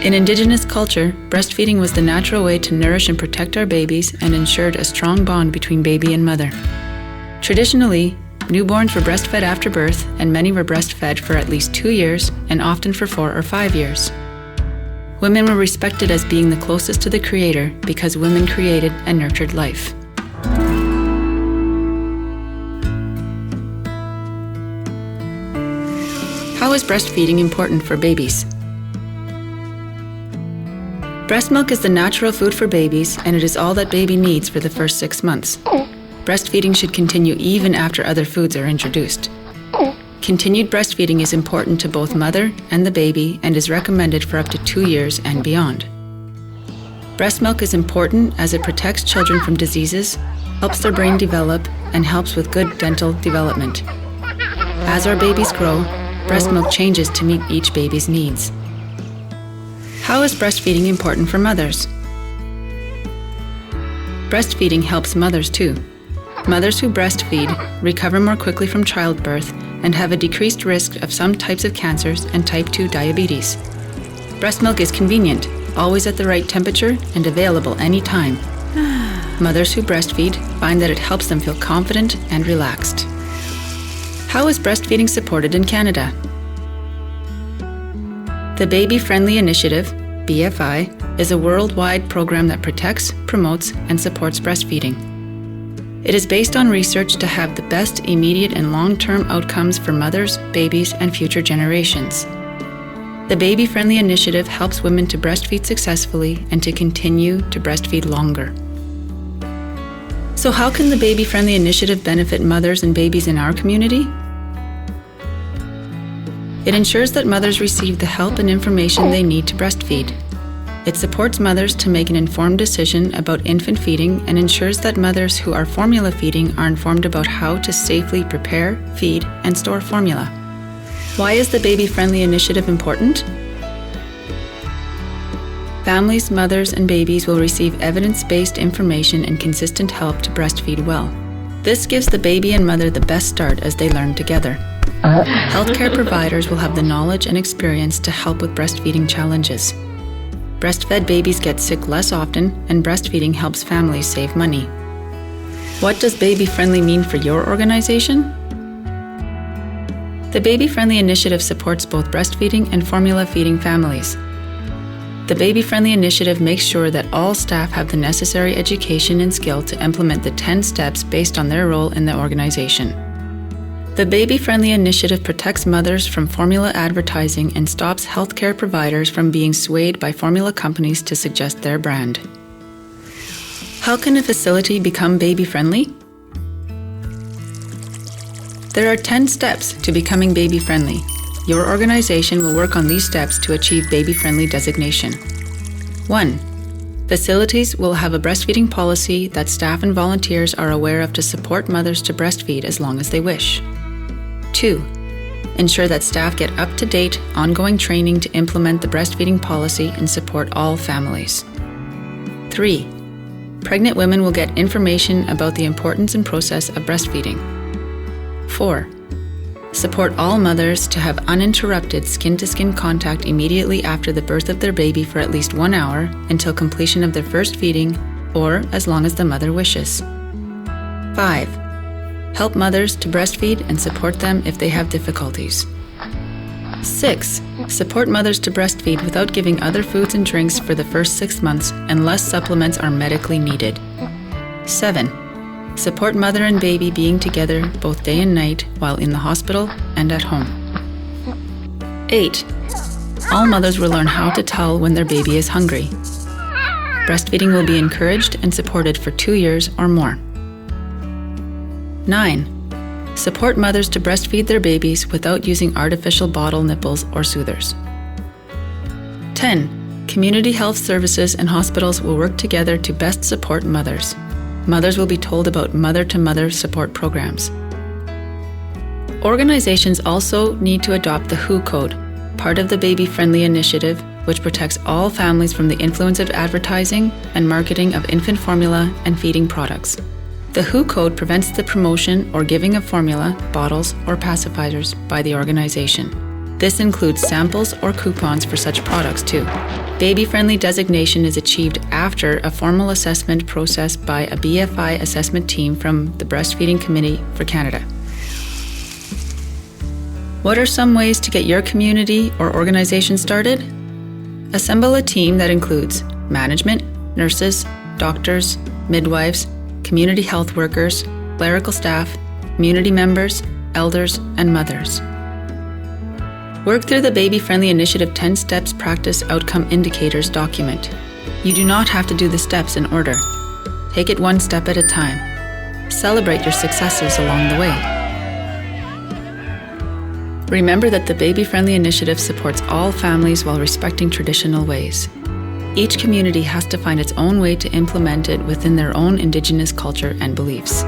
In Indigenous culture, breastfeeding was the natural way to nourish and protect our babies and ensured a strong bond between baby and mother. Traditionally, newborns were breastfed after birth, and many were breastfed for at least 2 years and often for 4 or 5 years. Women were respected as being the closest to the Creator because women created and nurtured life. How is breastfeeding important for babies? Breast milk is the natural food for babies, and it is all that baby needs for the first 6 months. Breastfeeding should continue even after other foods are introduced. Continued breastfeeding is important to both mother and the baby and is recommended for up to 2 years and beyond. Breast milk is important as it protects children from diseases, helps their brain develop, and helps with good dental development. As our babies grow, breast milk changes to meet each baby's needs. How is breastfeeding important for mothers? Breastfeeding helps mothers too. Mothers who breastfeed recover more quickly from childbirth and have a decreased risk of some types of cancers and type 2 diabetes. Breast milk is convenient, always at the right temperature and available anytime. Mothers who breastfeed find that it helps them feel confident and relaxed. How is breastfeeding supported in Canada? The BabyFriendly Initiative, BFI, is a worldwide program that protects, promotes, and supports breastfeeding. It is based on research to have the best immediate and long-term outcomes for mothers, babies, and future generations. The BabyFriendly Initiative helps women to breastfeed successfully and to continue to breastfeed longer. So how can the BabyFriendly Initiative benefit mothers and babies in our community? It ensures that mothers receive the help and information they need to breastfeed. It supports mothers to make an informed decision about infant feeding and ensures that mothers who are formula feeding are informed about how to safely prepare, feed, and store formula. Why is the BabyFriendly Initiative important? Families, mothers, and babies will receive evidence-based information and consistent help to breastfeed well. This gives the baby and mother the best start as they learn together. Healthcare providers will have the knowledge and experience to help with breastfeeding challenges. Breastfed babies get sick less often, and breastfeeding helps families save money. What does BabyFriendly mean for your organization? The BabyFriendly Initiative supports both breastfeeding and formula feeding families. The BabyFriendly Initiative makes sure that all staff have the necessary education and skill to implement the 10 steps based on their role in the organization. The BabyFriendly Initiative protects mothers from formula advertising and stops healthcare providers from being swayed by formula companies to suggest their brand. How can a facility become baby-friendly? There are 10 steps to becoming baby-friendly. Your organization will work on these steps to achieve baby-friendly designation. 1. Facilities will have a breastfeeding policy that staff and volunteers are aware of to support mothers to breastfeed as long as they wish. 2. Ensure that staff get up-to-date, ongoing training to implement the breastfeeding policy and support all families. 3. Pregnant women will get information about the importance and process of breastfeeding. 4. Support all mothers to have uninterrupted skin-to-skin contact immediately after the birth of their baby for at least 1 hour until completion of their first feeding, or as long as the mother wishes. 5. Help mothers to breastfeed and support them if they have difficulties. 6. Support mothers to breastfeed without giving other foods and drinks for the first 6 months unless supplements are medically needed. 7. Support mother and baby being together both day and night while in the hospital and at home. 8. All mothers will learn how to tell when their baby is hungry. Breastfeeding will be encouraged and supported for 2 years or more. 9. Support mothers to breastfeed their babies without using artificial bottle nipples or soothers. 10. Community health services and hospitals will work together to best support mothers. Mothers will be told about mother-to-mother support programs. Organizations also need to adopt the WHO Code, part of the BabyFriendly Initiative, which protects all families from the influence of advertising and marketing of infant formula and feeding products. The WHO Code prevents the promotion or giving of formula, bottles, or pacifiers by the organization. This includes samples or coupons for such products too. Baby-friendly designation is achieved after a formal assessment process by a BFI assessment team from the Breastfeeding Committee for Canada. What are some ways to get your community or organization started? Assemble a team that includes management, nurses, doctors, midwives, community health workers, clerical staff, community members, elders, and mothers. Work through the Baby-Friendly Initiative 10 Steps Practice Outcome Indicators document. You do not have to do the steps in order. Take it one step at a time. Celebrate your successes along the way. Remember that the Baby-Friendly Initiative supports all families while respecting traditional ways. Each community has to find its own way to implement it within their own Indigenous culture and beliefs.